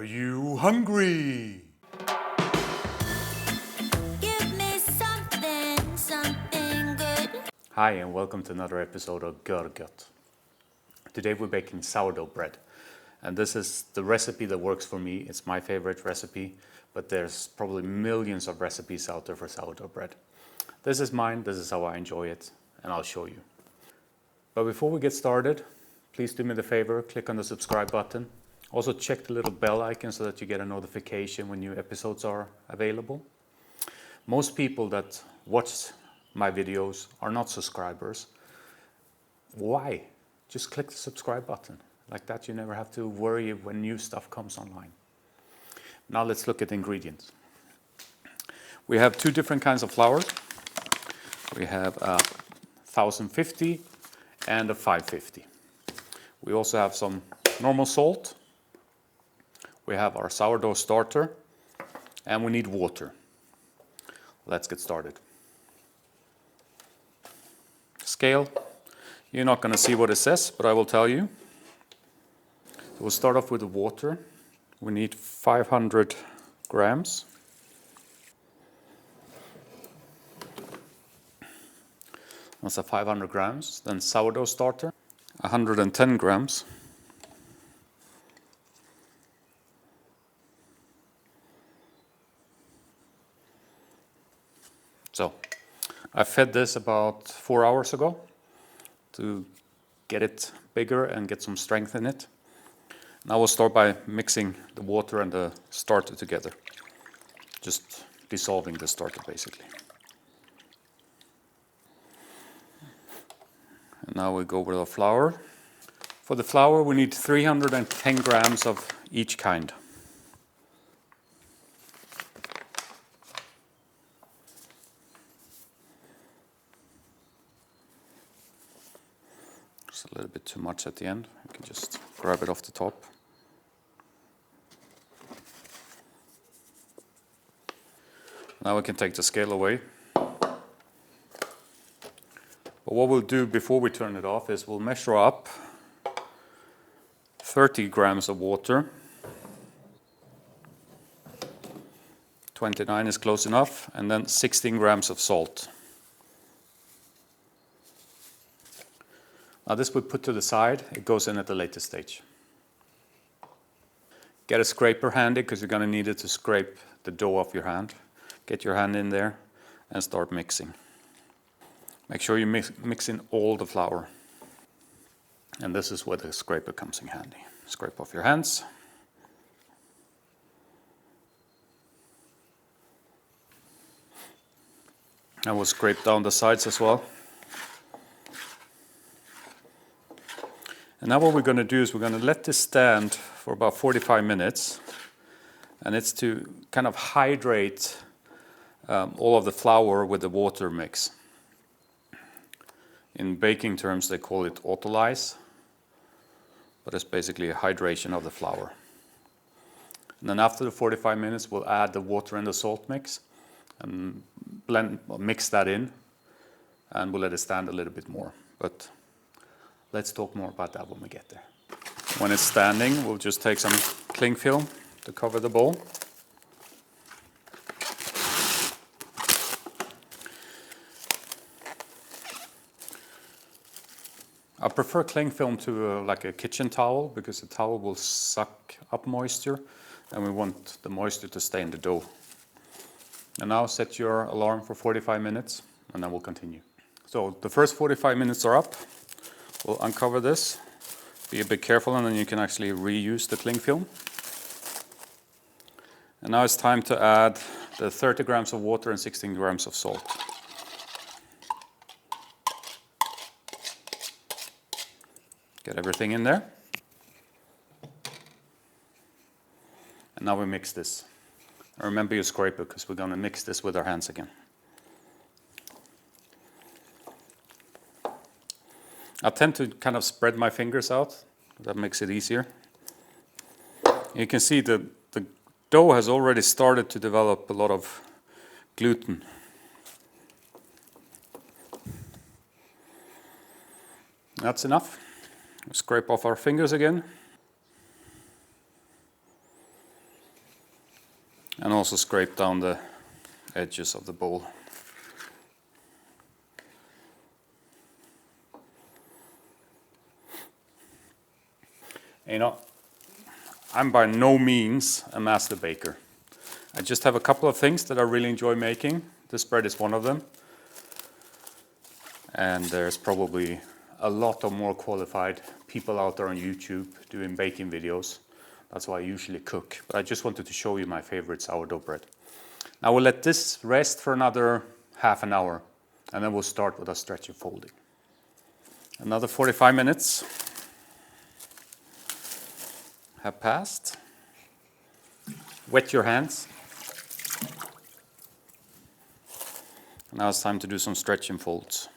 you hungry? Give me something good. Hi and welcome to another episode of Görgött. Today we're baking sourdough bread. And this is the recipe that works for me. It's my favorite recipe, but there's probably millions of recipes out there for sourdough bread. This is mine, this is how I enjoy it, and I'll show you. But before we get started, please do me the favor, click on the subscribe button. Also check the little bell icon so that you get a notification when new episodes are available. Most people that watch my videos are not subscribers. Why? Just click the subscribe button. Like that you never have to worry when new stuff comes online. Now let's look at the ingredients. We have two different kinds of flour. We have a 1050 and a 550. We also have some normal salt. We have our sourdough starter and we need water. Let's get started. Scale. You're not going to see what it says, but I will tell you. We'll start off with the water. We need 500 grams. That's a 500 grams. Then sourdough starter, 110 grams. So, I fed this about 4 hours ago to get it bigger and get some strength in it. Now we'll start by mixing the water and the starter together. Just dissolving the starter basically. And now we go with our flour. For the flour we need 310 grams of each kind. Just a little bit too much at the end. You can just grab it off the top. Now we can take the scale away. But what we'll do before we turn it off is we'll measure up 30 grams of water. 29 is close enough, and then 16 grams of salt. Now this we put to the side, it goes in at the later stage. Get a scraper handy because you're going to need it to scrape the dough off your hand. Get your hand in there and start mixing. Make sure you mix in all the flour. And this is where the scraper comes in handy. Scrape off your hands. And we'll scrape down the sides as well. And now what we're going to do is we're going to let this stand for about 45 minutes. And it's to kind of hydrate all of the flour with the water mix. In baking terms they call it autolyze, but it's basically a hydration of the flour. And then after the 45 minutes we'll add the water and the salt mix and mix that in, and we'll let it stand a little bit more. But let's talk more about that when we get there. When it's standing, we'll just take some cling film to cover the bowl. I prefer cling film to like a kitchen towel because the towel will suck up moisture and we want the moisture to stay in the dough. And now set your alarm for 45 minutes and then we'll continue. So the first 45 minutes are up. We'll uncover this. Be a bit careful and then you can actually reuse the cling film. And now it's time to add the 30 grams of water and 16 grams of salt. Get everything in there. And now we mix this. Remember your scraper because we're going to mix this with our hands again. I tend to kind of spread my fingers out. That makes it easier. You can see the dough has already started to develop a lot of gluten. That's enough. Scrape off our fingers again. And also scrape down the edges of the bowl. You know, I'm by no means a master baker. I just have a couple of things that I really enjoy making. This bread is one of them. And there's probably a lot of more qualified people out there on YouTube doing baking videos. That's why I usually cook. But I just wanted to show you my favorite sourdough bread. Now we'll let this rest for another half an hour. And then we'll start with our stretch and folding. Another 45 minutes have passed. Wet your hands. Now it's time to do some stretch and folds.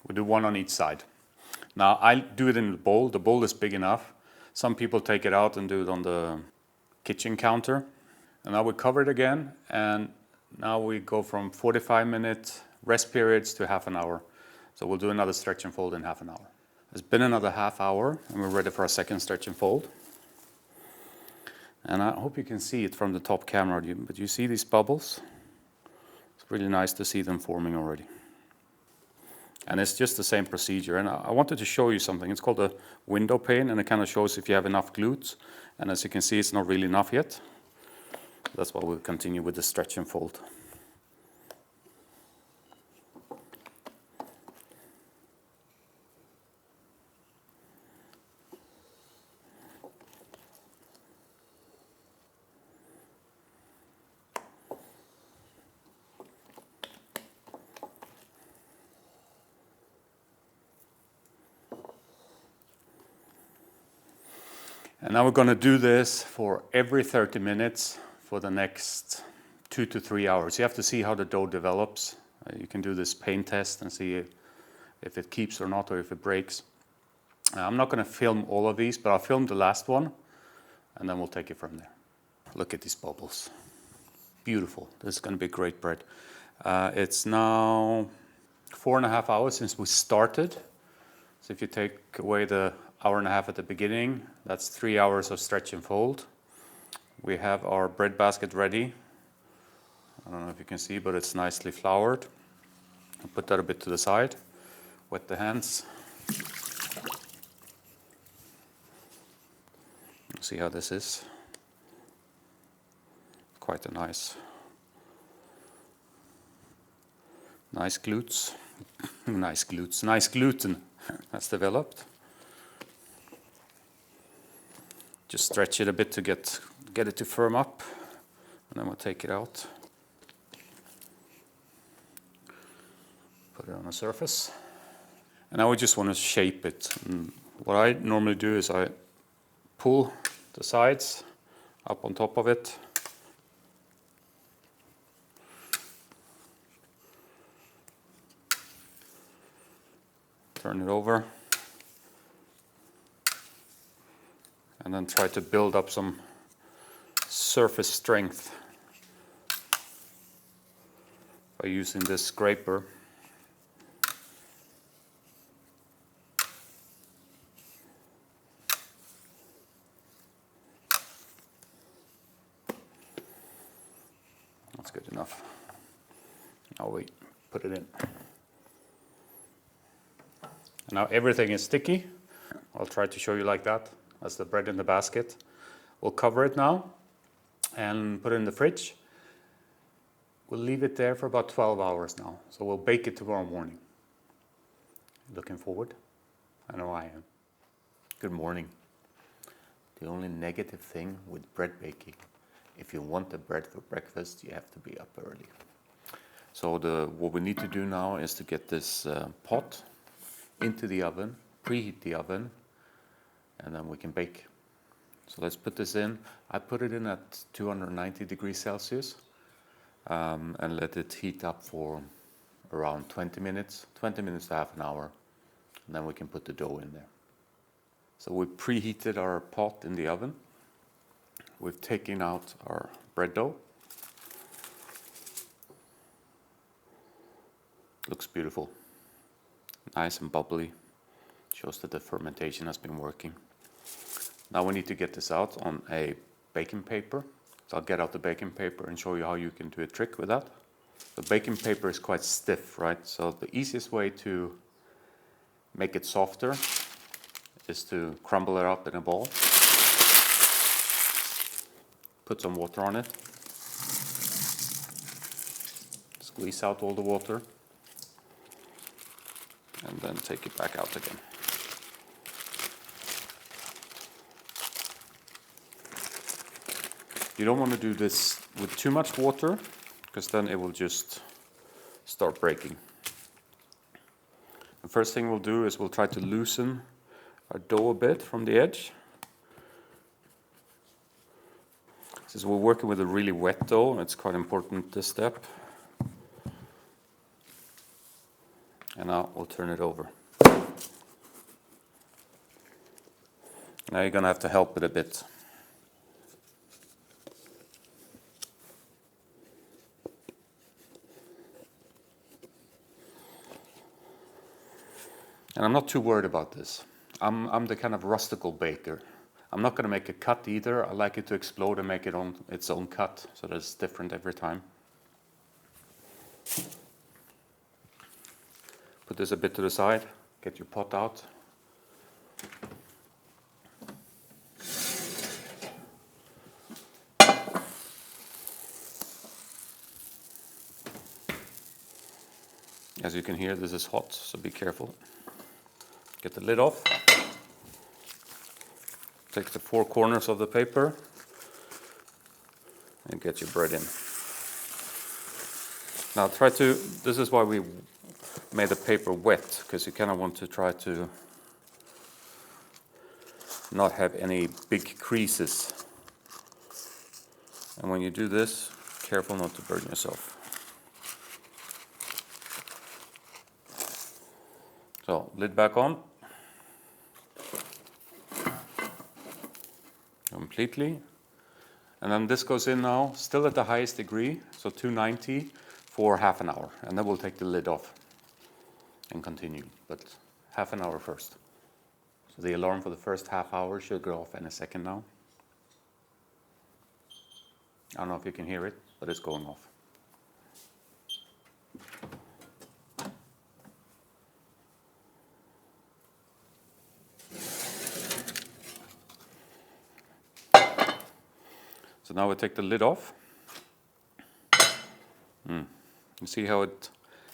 We do one on each side. Now I do it in the bowl. The bowl is big enough. Some people take it out and do it on the kitchen counter. And now we cover it again, and now we go from 45-minute rest periods to half an hour. So we'll do another stretch and fold in half an hour. It's been another half hour, and we're ready for our second stretch and fold. And I hope you can see it from the top camera, but you see these bubbles? It's really nice to see them forming already. And it's just the same procedure. And I wanted to show you something. It's called a window pane, and it kind of shows if you have enough glutes. And as you can see, it's not really enough yet. That's why we'll continue with the stretch and fold. And now we're going to do this for every 30 minutes for the next 2 to 3 hours. You have to see how the dough develops. You can do this pain test and see if it keeps or not, or if it breaks. I'm not going to film all of these, but I'll film the last one, and then we'll take it from there. Look at these bubbles. Beautiful. This is going to be great bread. It's now 4.5 hours since we started. So if you take away the hour and a half at the beginning, that's 3 hours of stretch and fold. We have our bread basket ready. I don't know if you can see, but it's nicely floured. I'll put that a bit to the side. Wet the hands. See how this is. Quite a nice glutes. Nice gluten that's developed. Just stretch it a bit to get it to firm up, and then we'll take it out. Put it on a surface. And now we just want to shape it. And what I normally do is I pull the sides up on top of it. Turn it over. And then try to build up some surface strength by using this scraper. That's good enough. Now we put it in. And now everything is sticky. I'll try to show you like that. That's the bread in the basket. We'll cover it now and put it in the fridge. We'll leave it there for about 12 hours now. So we'll bake it tomorrow morning. Looking forward? I know I am. Good morning. The only negative thing with bread baking, if you want the bread for breakfast, you have to be up early. So what we need to do now is to get this pot into the oven, preheat the oven, and then we can bake. So let's put this in. I put it in at 290 degrees Celsius and let it heat up for around 20 minutes to half an hour. And then we can put the dough in there. So we preheated our pot in the oven. we've taken out our bread dough. Looks beautiful, nice and bubbly. Shows that the fermentation has been working. Now we need to get this out on a baking paper. So I'll get out the baking paper and show you how you can do a trick with that. The baking paper is quite stiff, right? So the easiest way to make it softer is to crumble it up in a bowl. Put some water on it. Squeeze out all the water. And then take it back out again. You don't want to do this with too much water, because then it will just start breaking. The first thing we'll do is we'll try to loosen our dough a bit from the edge. Since we're working with a really wet dough, it's quite important, this step. And now we'll turn it over. Now you're going to have to help it a bit. And I'm not too worried about this. I'm the kind of rustical baker. I'm not going to make a cut either. I like it to explode and make it on its own cut, so that it's different every time. Put this a bit to the side, get your pot out. As you can hear, this is hot, so be careful. Get the lid off. Take the four corners of the paper and get your bread in. Now this is why we made the paper wet, because you kind of want to try to not have any big creases. And when you do this, careful not to burn yourself. So, lid back on. Completely. And then this goes in now, still at the highest degree, so 290 for half an hour. And then we'll take the lid off and continue, but half an hour first. So the alarm for the first half hour should go off in a second now. I don't know if you can hear it, but it's going off. So now we take the lid off. You see how it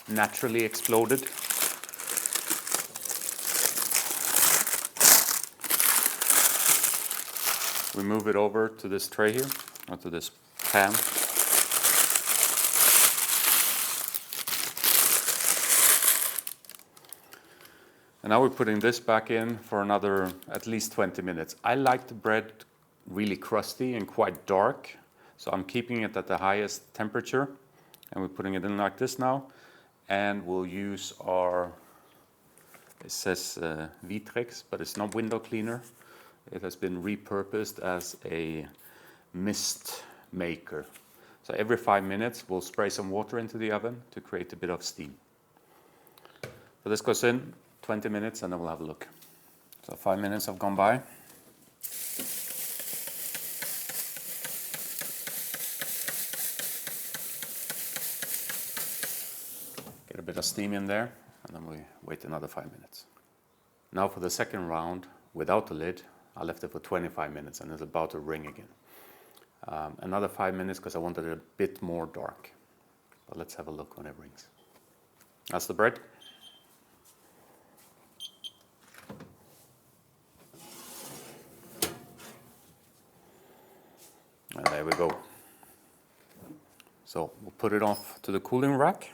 naturally exploded? We move it over to this tray here, or to this pan. And now we're putting this back in for another at least 20 minutes. I like the bread really crusty and quite dark, so I'm keeping it at the highest temperature. And we're putting it in like this now. And we'll use our, it says Vitrex, but it's not window cleaner. It has been repurposed as a mist maker. So every 5 minutes we'll spray some water into the oven to create a bit of steam. So this goes in 20 minutes and then we'll have a look. So 5 minutes have gone by. Get a bit of steam in there and then we wait another 5 minutes. Now for the second round without the lid, I left it for 25 minutes and it's about to ring again. Another 5 minutes because I wanted it a bit more dark. But let's have a look when it rings. That's the bread. And there we go. So we'll put it off to the cooling rack.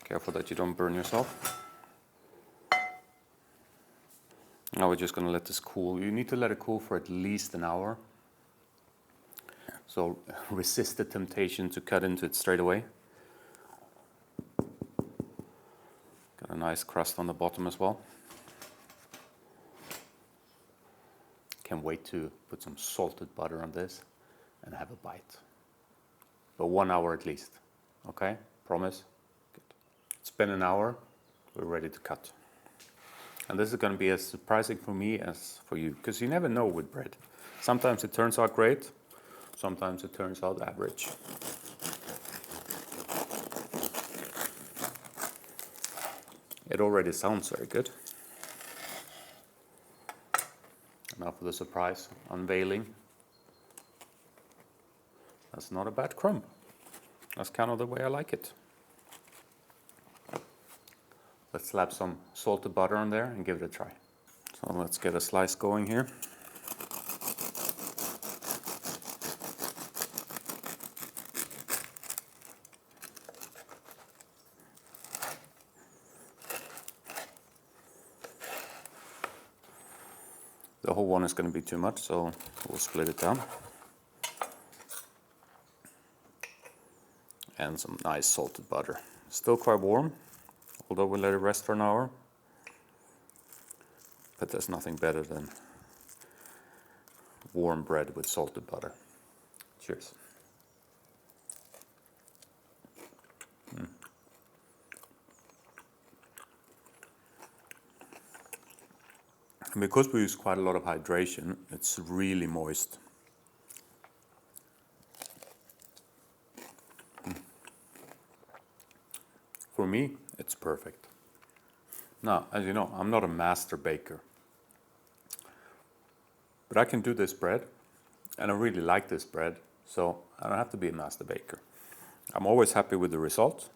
Careful that you don't burn yourself. Now we're just going to let this cool. You need to let it cool for at least an hour. So resist the temptation to cut into it straight away. Got a nice crust on the bottom as well. can't wait to put some salted butter on this and have a bite. But 1 hour at least, okay? Promise? Good. It's been an hour, we're ready to cut. And this is going to be as surprising for me as for you, because you never know with bread. Sometimes it turns out great, sometimes it turns out average. It already sounds very good. Now for the surprise unveiling. That's not a bad crumb. That's kind of the way I like it. Let's slap some salted butter on there and give it a try. So let's get a slice going here. The whole one is going to be too much, so we'll split it down. And some nice salted butter. Still quite warm, although we let it rest for an hour. But there's nothing better than warm bread with salted butter. Cheers. And because we use quite a lot of hydration, it's really moist. For me, it's perfect. Now, as you know, I'm not a master baker. But I can do this bread, and I really like this bread, so I don't have to be a master baker. I'm always happy with the result.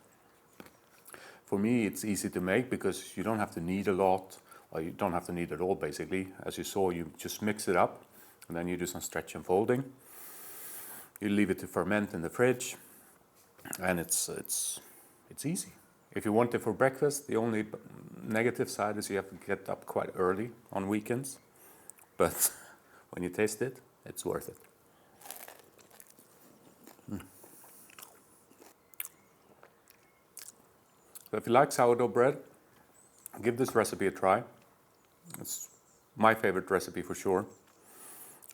For me, it's easy to make because you don't have to knead a lot, or you don't have to knead at all, basically. As you saw, you just mix it up, and then you do some stretch and folding. You leave it to ferment in the fridge, and it's easy. If you want it for breakfast, the only negative side is you have to get up quite early on weekends. But when you taste it, it's worth it. So if you like sourdough bread, give this recipe a try. It's my favorite recipe for sure.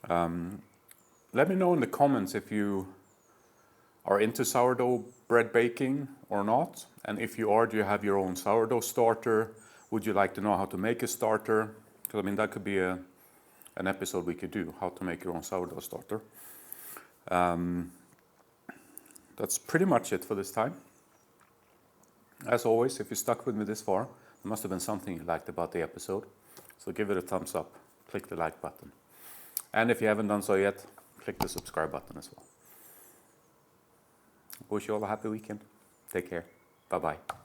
Let me know in the comments if you are into sourdough bread baking or not. And if you are, do you have your own sourdough starter? Would you like to know how to make a starter? Because I mean, that could be an episode we could do, how to make your own sourdough starter. That's pretty much it for this time. As always, if you stuck with me this far, there must have been something you liked about the episode. So give it a thumbs up, click the like button. And if you haven't done so yet, click the subscribe button as well. Wish you all a happy weekend. Take care. Bye-bye.